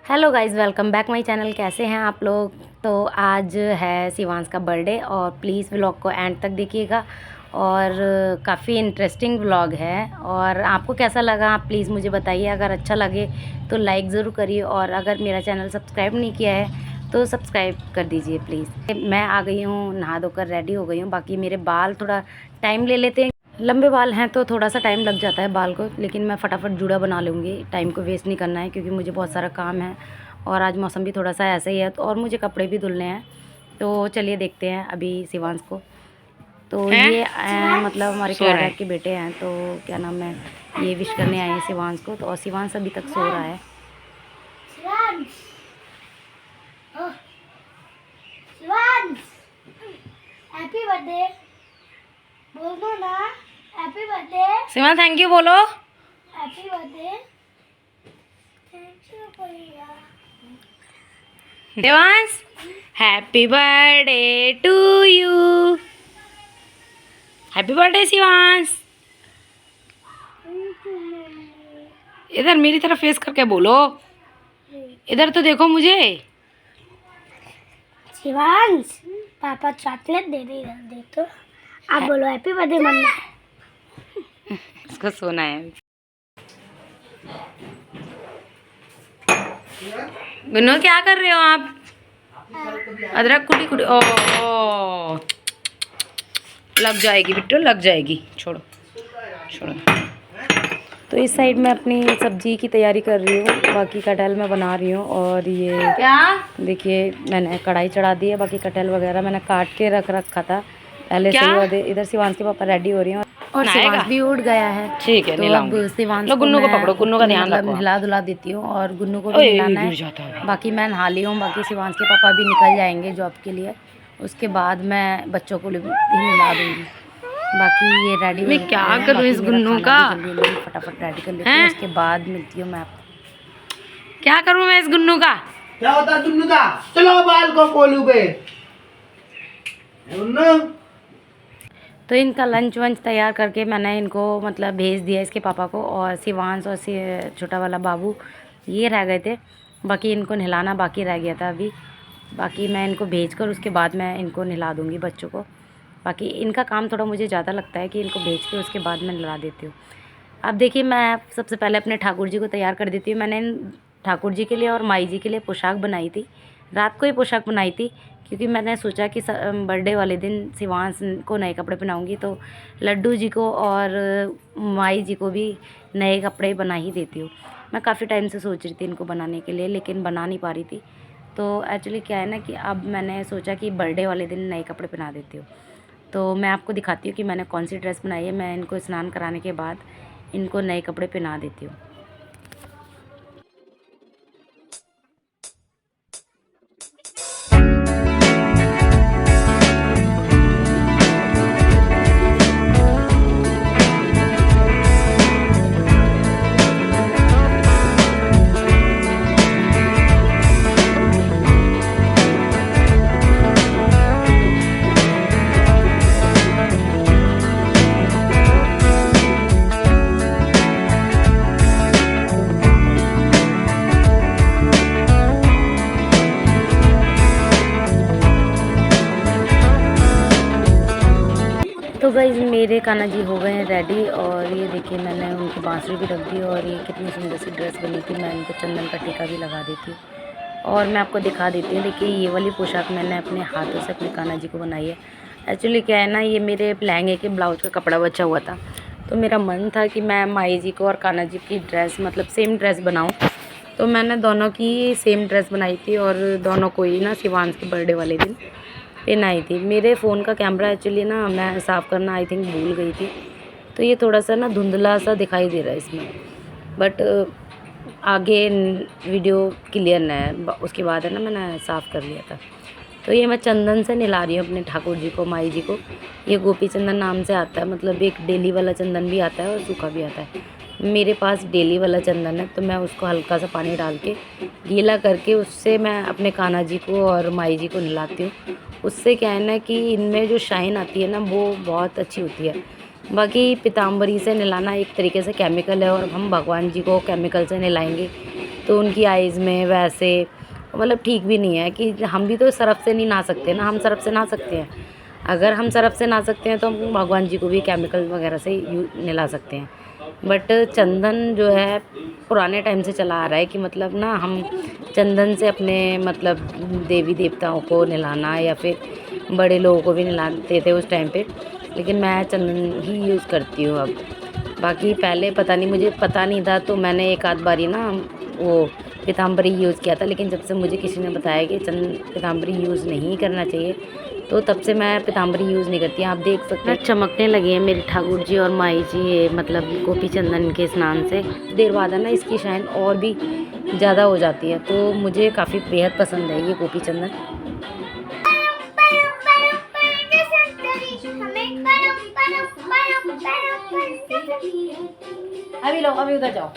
Hello guys, welcome back my channel. कैसे हैं आप लोग। तो आज है शिवांश का बर्थडे और प्लीज़ व्लॉग को एंड तक देखिएगा और काफ़ी इंटरेस्टिंग व्लॉग है। और आपको कैसा लगा आप प्लीज़ मुझे बताइए। अगर अच्छा लगे तो लाइक ज़रूर करिए और अगर मेरा चैनल सब्सक्राइब नहीं किया है तो सब्सक्राइब कर दीजिए प्लीज़। मैं आ गई हूँ, नहा धोकर रेडी हो गई हूँ। बाकी मेरे बाल थोड़ा टाइम ले लेते हैं, लंबे बाल हैं तो थोड़ा सा टाइम लग जाता है बाल को, लेकिन मैं फटाफट जूड़ा बना लूँगी। टाइम को वेस्ट नहीं करना है क्योंकि मुझे बहुत सारा काम है और आज मौसम भी थोड़ा सा ऐसा ही है तो और मुझे कपड़े भी धुलने हैं। तो चलिए देखते हैं अभी शिवांश को। तो ये मतलब हमारे किराएदार के बेटे हैं, तो क्या नाम है, ये विश करने आए हैं शिवांश को। तो और शिवांश अभी तक सो रहा है। हैप्पी बर्थडे बोल दो ना। Happy birthday Shivansh, thank you बोलो। हैप्पी बर्थडे थैंक यू भैया। Shivansh, happy birthday to you. Happy birthday Shivansh. इधर मेरी तरफ फेस करके बोलो, इधर तो देखो मुझे। शिवांश, पापा चॉकलेट दे रही है, दे तो आप बोलो हैप्पी बर्थडे मम्मा। इसको सोना है। गुन्नू, क्या कर रहे हो आप। अदरक कुटी कुटी। ओ लग जाएगी बिट्टू, लग जाएगी। छोड़ो छोड़ो। तो इस साइड में अपनी सब्जी की तैयारी कर रही हूँ, बाकी कटहल मैं बना रही हूँ। और ये क्या देखिए, मैंने कढ़ाई चढ़ा दी है। बाकी कटहल वगैरह मैंने काट के रख रखा था पहले से ही। और इधर शिवांश के पापा रेडी हो रही हैं और शिवांश भी उठ गया है। ठीक है, तो अब शिवांश को गुन्नू को पकड़ो, गुन्नू का ध्यान रखो। हिला धुला देती हूँ और गुन्नू को भी हिलाना है। बाकी मैं नहा ली हूँ। बाकी शिवांश के पापा भी निकल जाएंगे जॉब के लिए, उसके बाद मैं बच्चों को भी हिला दूँगी। बाकी ये रेडी मैं क्या करूँ इस गुन्नू का, जल्दी फटाफट रेडी कर लेती हूँ, उसके बाद मिलती हूँ मैं आपको। क्या करूँ मैं इस गुन्नू का। क्या होता है गुन्नू का। चलो बाल को कोलू पे गुन्नू। तो इनका लंच वंच तैयार करके मैंने इनको मतलब भेज दिया इसके पापा को। और शिवांश और छोटा वाला बाबू ये रह गए थे, बाकी इनको नहलाना बाकी रह गया था अभी। बाकी मैं इनको भेजकर उसके बाद मैं इनको नहला दूँगी बच्चों को। बाकी इनका काम थोड़ा मुझे ज़्यादा लगता है कि इनको भेज के उसके बाद मैं नहला देती हूँ। अब देखिए, मैं सबसे पहले अपने ठाकुर जी को तैयार कर देती हूँ। मैंने ठाकुर जी के लिए और माई जी के लिए पोशाक बनाई थी, रात को ही पोशाक बनाई थी, क्योंकि मैंने सोचा कि बर्थडे वाले दिन शिवांश को नए कपड़े पहनाऊँगी तो लड्डू जी को और माई जी को भी नए कपड़े बना ही देती हूँ। मैं काफ़ी टाइम से सोच रही थी इनको बनाने के लिए, लेकिन बना नहीं पा रही थी। तो एक्चुअली क्या है ना कि अब मैंने सोचा कि बर्थडे वाले दिन नए कपड़े पहना देती हूँ। तो मैं आपको दिखाती हूँ कि मैंने कौन सी ड्रेस बनाई है। मैं इनको स्नान कराने के बाद इनको नए कपड़े पहना देती हूँ। तो गाइस, मेरे कान्हा जी हो गए हैं रेडी। और ये देखिए, मैंने उनको बांसुरी भी रख दी और ये कितनी सुंदर सी ड्रेस बनी थी। मैं इनको चंदन का टीका भी लगा देती हूँ और मैं आपको दिखा देती हूँ। देखिए, ये वाली पोशाक मैंने अपने हाथों से अपने कान्हा जी को बनाई है। एक्चुअली क्या है ना, ये मेरे लहंगे के ब्लाउज का कपड़ा बचा हुआ था, तो मेरा मन था कि मैं माई जी को और कान्हा जी की ड्रेस मतलब सेम ड्रेस बनाऊँ। तो मैंने दोनों की सेम ड्रेस बनाई थी और दोनों को ही ना शिवांश के बर्थडे वाले दिन पहनाई थी। मेरे फ़ोन का कैमरा एक्चुअली ना मैं साफ़ करना आई थिंक भूल गई थी, तो ये थोड़ा सा ना धुंधला सा दिखाई दे रहा है इसमें। बट आगे वीडियो क्लियर है, उसके बाद है ना मैंने साफ़ कर लिया था। तो ये मैं चंदन से नहला रही हूँ अपने ठाकुर जी को, माई जी को। ये गोपी चंदन नाम से आता है, मतलब एक डेली वाला चंदन भी आता है और सूखा भी आता है। मेरे पास डेली वाला चंदन है, तो मैं उसको हल्का सा पानी डाल के गीला करके उससे मैं अपने कान्हा जी को और माई जी को नहलाती हूँ। उससे क्या है ना कि इनमें जो शाइन आती है ना वो बहुत अच्छी होती है। बाकी पीताम्बरी से नहलाना एक तरीके से केमिकल है और हम भगवान जी को केमिकल से नहलाएंगे तो उनकी आइज़ में वैसे मतलब ठीक भी नहीं है कि हम भी तो सरफ़ से नहीं नहा सकते ना, हम सरफ़ से नहा सकते हैं। अगर हम सरफ़ से नहा सकते हैं तो हम भगवान जी को भी केमिकल वगैरह से नहला सकते हैं। बट चंदन जो है पुराने टाइम से चला आ रहा है कि मतलब ना हम चंदन से अपने मतलब देवी देवताओं को नहलाना या फिर बड़े लोगों को भी नहलाते थे उस टाइम पे, लेकिन मैं चंदन ही यूज़ करती हूँ अब। बाकी पहले पता नहीं, मुझे पता नहीं था तो मैंने एक आध बारी ना वो पीताम्बरी यूज़ किया था, लेकिन जब से मुझे किसी ने बताया कि पीताम्बरी यूज़ नहीं करना चाहिए तो तब से मैं पीताम्बरी यूज़ नहीं करती। आप देख सकते हैं चमकने लगी है मेरी ठाकुर जी और माई जी, ये मतलब गोपी चंदन के स्नान से देर बाद है ना इसकी शाइन और भी ज़्यादा हो जाती है, तो मुझे काफ़ी बेहद पसंद है ये गोपी चंदन। अभी लो, अभी उधर जाओ।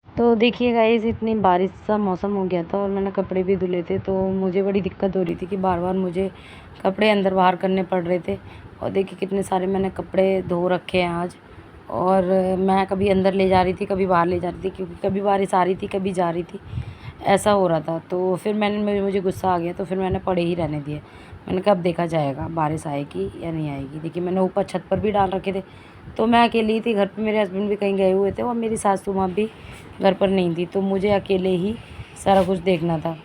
तो देखिए गाइस, इतनी बारिश सा मौसम हो गया था और मैंने कपड़े भी धुले थे, तो मुझे बड़ी दिक्कत हो रही थी कि बार बार मुझे कपड़े अंदर बाहर करने पड़ रहे थे। और देखिए कितने सारे मैंने कपड़े धो रखे हैं आज, और मैं कभी अंदर ले जा रही थी कभी बाहर ले जा रही थी, क्योंकि कभी बारिश आ रही थी कभी जा रही थी, ऐसा हो रहा था। तो फिर मुझे गुस्सा आ गया, तो फिर मैंने पड़े ही रहने दिए। मैंने कहा अब देखा जाएगा बारिश आएगी या नहीं आएगी। देखिए मैंने ऊपर छत पर भी डाल रखे थे, तो मैं अकेली ही थी घर पे, मेरे हस्बैंड भी कहीं गए हुए थे और मेरी सासू माँ भी घर पर नहीं थी, तो मुझे अकेले ही सारा कुछ देखना था।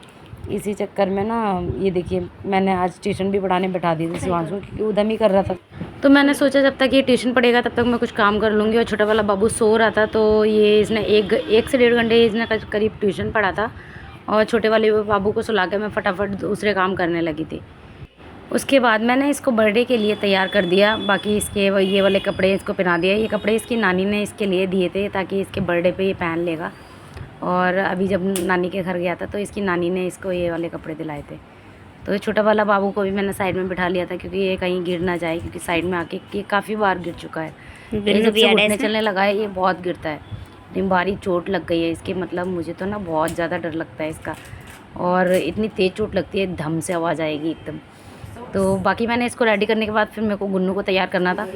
इसी चक्कर में ना ये देखिए मैंने आज ट्यूशन भी पढ़ाने बैठा दी थी शिवांश को, क्योंकि उधम ही कर रहा था। तो मैंने सोचा जब तक ये ट्यूशन पढ़ेगा तब तक मैं कुछ काम कर लूँगी। और छोटा वाला बाबू सो रहा था, तो ये इसने एक से 1.5 घंटे इसने करीब ट्यूशन पढ़ा था, और छोटे वाले बाबू को सुला के मैं फटाफट दूसरे काम करने लगी थी। उसके बाद मैंने इसको बर्थडे के लिए तैयार कर दिया। बाकी इसके ये वाले कपड़े इसको पहना दिया। ये कपड़े इसकी नानी ने इसके लिए दिए थे ताकि इसके बर्थडे पे ये पहन लेगा। और अभी जब नानी के घर गया था तो इसकी नानी ने इसको ये वाले कपड़े दिलाए थे। तो ये छोटा वाला बाबू को भी मैंने साइड में बिठा लिया था, क्योंकि ये कहीं गिर ना जाए, क्योंकि साइड में आके ये काफ़ी बार गिर चुका है। ये जब से उठने चलने लगा है ये बहुत गिरता है। इतनी बारी चोट लग गई है इसके, मतलब मुझे तो ना बहुत ज़्यादा डर लगता है इसका, और इतनी तेज़ चोट लगती है धम से आवाज़ आएगी एकदम। तो बाकी मैंने इसको रेडी करने के बाद फिर मेरे को गुन्नू को तैयार करना था,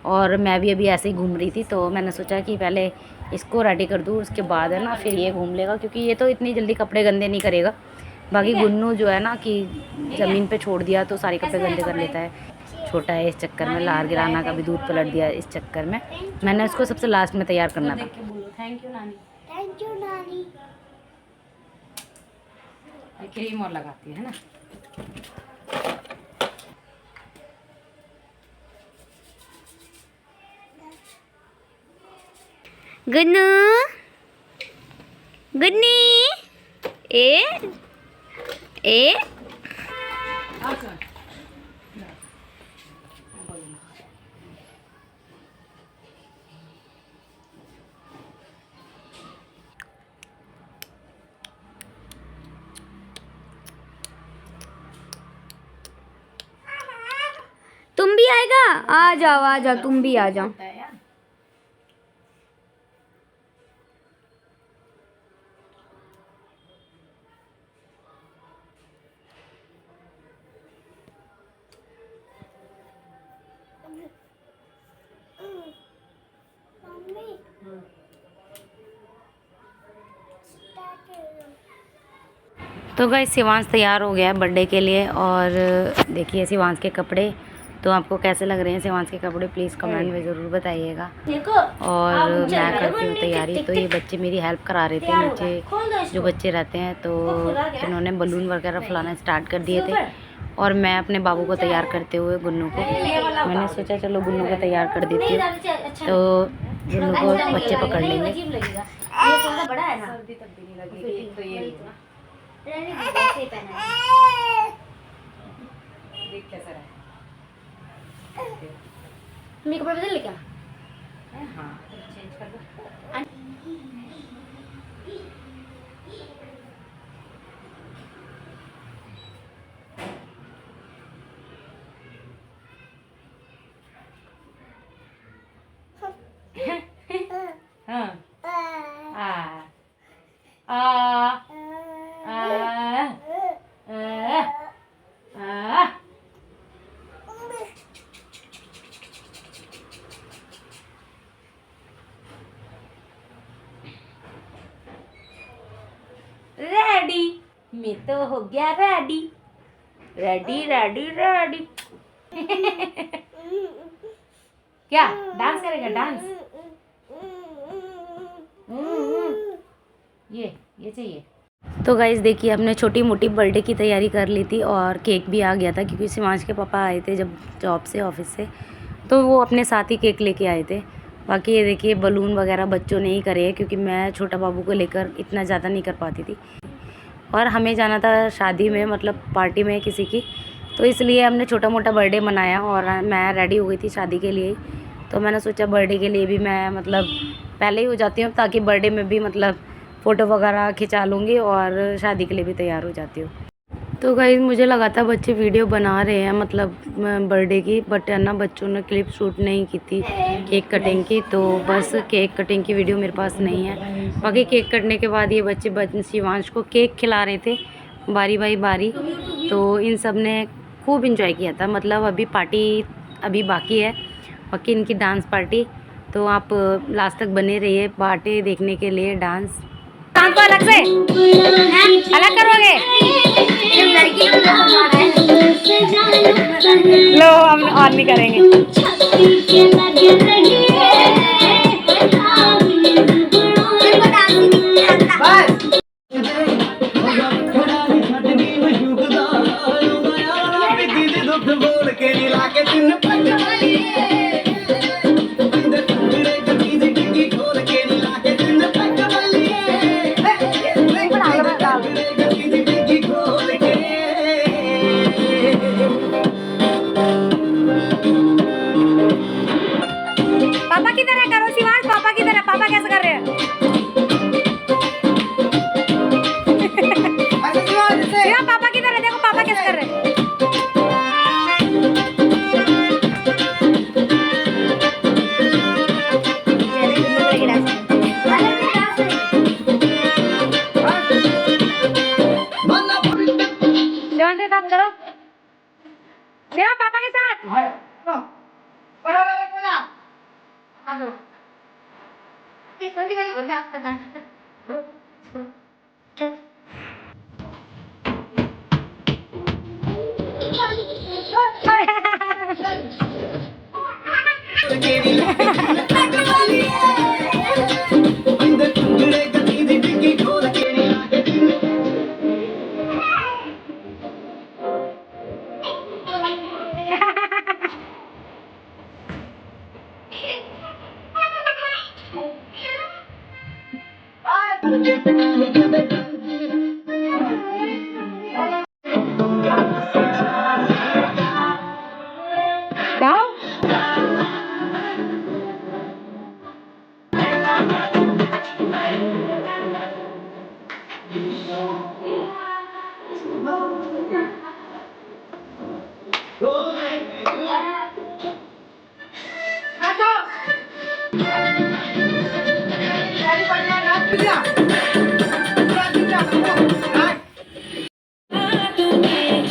और मैं भी अभी ऐसे ही घूम रही थी, तो मैंने सोचा कि पहले इसको रेडी कर दूँ, उसके बाद है ना फिर ये घूम लेगा, क्योंकि ये तो इतनी जल्दी कपड़े गंदे नहीं करेगा। बाकी गुन्नू जो है ना कि ज़मीन पे छोड़ दिया तो सारे कपड़े गंदे कर लेता है। छोटा है इस चक्कर में, लार गिराना का भी दूध पलट दिया इस चक्कर में। मैंने उसको सबसे लास्ट में तैयार करना था। थैंक यू नानी। थैंक यू नानी। क्रीम और लगाती है ना। गुन्नू गुन्नी ए ए तुम भी आएगा? आ जाओ तुम भी आ जाओ। तो गाइस शिवांश तैयार हो गया है बर्थडे के लिए, और देखिए शिवांश के कपड़े तो आपको कैसे लग रहे हैं शिवांश के कपड़े, प्लीज़ कमेंट में ज़रूर बताइएगा। और मैं करती हूँ तैयारी। तो ये बच्चे मेरी हेल्प करा रहे थे, नीचे जो बच्चे रहते हैं, तो इन्होंने बलून वगैरह फुलाना स्टार्ट कर दिए थे। और मैं अपने बाबू को तैयार करते हुए गुन्नू को, मैंने सोचा चलो गुन्नू को तैयार कर देती हूँ, तो गुन्नू को बच्चे पकड़ लेंगे। बड़ा है ना, मेरे कपड़े बदल ले क्या? हाँ चेंज कर दो। हाँ आ आ आ रेडी, मैं तो हो गया रेडी रेडी रेडी रेडी। क्या डांस करेगा? डांस ये चाहिए। तो गाइस देखिए, हमने छोटी मोटी बर्थडे की तैयारी कर ली थी और केक भी आ गया था, क्योंकि शिवांश के पापा आए थे जब जॉब से, ऑफिस से, तो वो अपने साथ ही केक लेके आए थे। बाकी ये देखिए बलून वगैरह बच्चों ने ही करे हैं, क्योंकि मैं छोटा बाबू को लेकर इतना ज़्यादा नहीं कर पाती थी और हमें जाना था शादी में, मतलब पार्टी में किसी की, तो इसलिए हमने छोटा मोटा बर्थडे मनाया। और मैं रेडी हो गई थी शादी के लिए, तो मैंने सोचा बर्थडे के लिए भी मैं मतलब पहले ही हो जाती हूँ, ताकि बर्थडे में भी मतलब फ़ोटो वगैरह खिंचा लूँगी और शादी के लिए भी तैयार हो जाती हूँ। तो गाइस मुझे लगा था बच्चे वीडियो बना रहे हैं मतलब बर्थडे की, बट है ना बच्चों ने क्लिप शूट नहीं की थी केक कटिंग की, तो बस केक कटिंग की वीडियो मेरे पास नहीं है। बाकी केक कटने के बाद ये बच्चे शिवांश को केक खिला रहे थे बारी बारी बारी, तो इन सब ने खूब इंजॉय किया था। मतलब अभी पार्टी अभी बाकी है, बाकी इनकी डांस पार्टी, तो आप लास्ट तक बने रहिए पार्टी देखने के लिए। डांस को अलग से अलग करोगे? लो हम ऑन नहीं करेंगे। पापा की तरह करो शिवांश, पापा की तरह। पापा कैसे कर रहे हैं? शिवांश पापा की तरह, देखो पापा कैसे कर रहे हैं। शिवांश के साथ चलो, शिवांश पापा के साथ।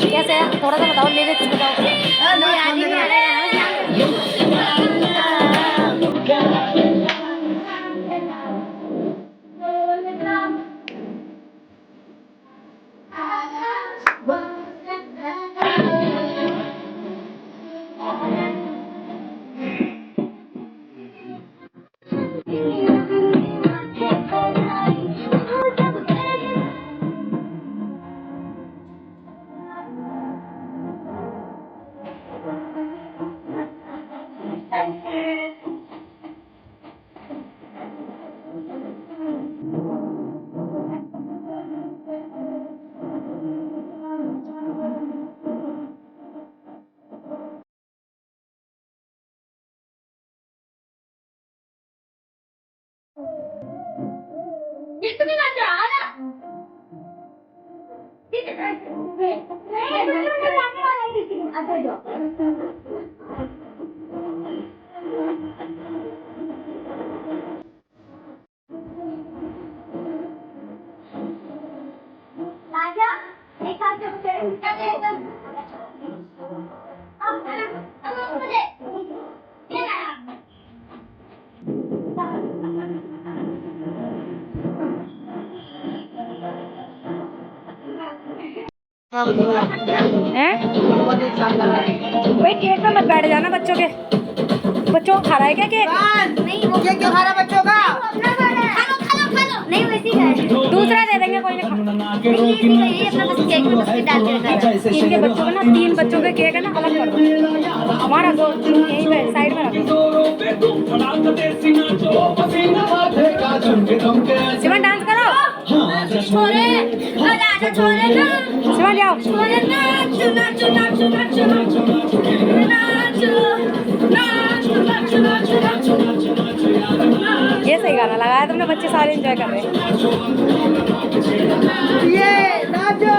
कैसे है थोड़ा सा बताओ, लिरिक्स बताओ। हैं? भाई केक में मत बैठ जाना बच्चों के। बच्चों को खा रहा है क्या केक? नहीं वो ये क्यों खा रहा बच्चों का? अपना खाना है। खा लो नहीं वैसे ही खाए दूसरा दे देंगे कोई नहीं। ये अपना बस केक में बिस्किट डाल के रखा है। इनके बच्चों का ना 3 बच्चों के केक है ना अलग कर दो। हमारा दो यहीं पे साइड में रखो। सिमन डांस करो। छोरे आजा छोरे ना सिमन जाओ। छोरे नाच नाच नाच नाच नाच नाच नाच ये सही गाना लगाया तुमने। बच्चे सारे एंजॉय कर रहे हैं। ये नाचो।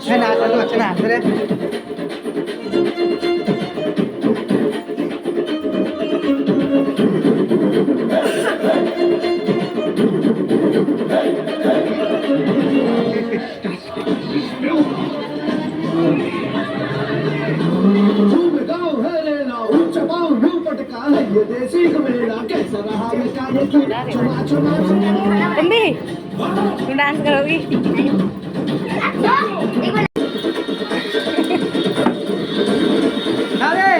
है नाच तो अच्छा नाच रहे। तुम भी तुम डांस करोगी? अरे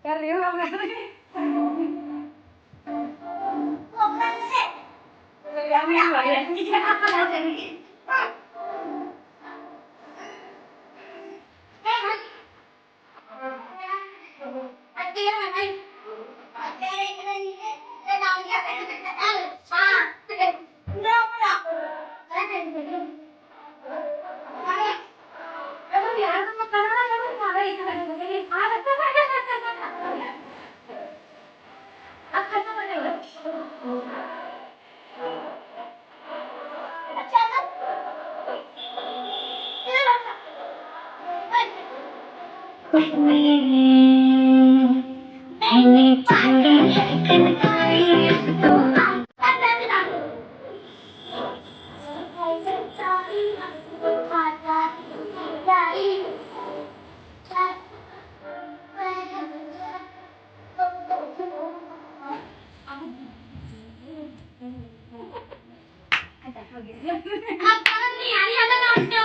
कर रही हूँ मैंने